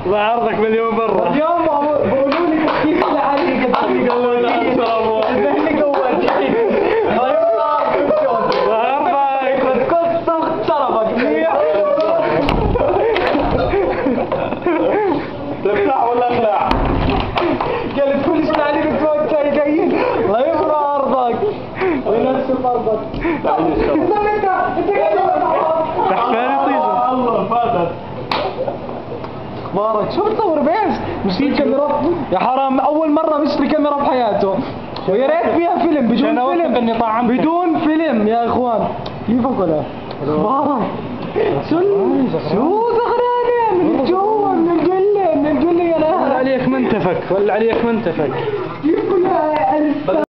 بعرضك مليون مرة. اليوم بقولوا لي تحكيك العالي قد قولوا لي الذهني قوتي. بعرضك بس كنت صغت شرفك منيح. تفتح ولا اخلع؟ قالت كل شيء عليك توقع جايين. الله يبرى عرضك وينشف عرضك. انت تحفاني طيزة. الله فاتت. اخبارك شو بتصور بيش؟ مشتري كاميرا يا حرام، اول مرة بيشتري كاميرا بحياته ويا ريت فيها فيلم. بدون فيلم يا اخوان. كيفك ولا؟ اخبارك؟ شو زغرانة من جوا من القلة يا لا. ولا عليك منتفك.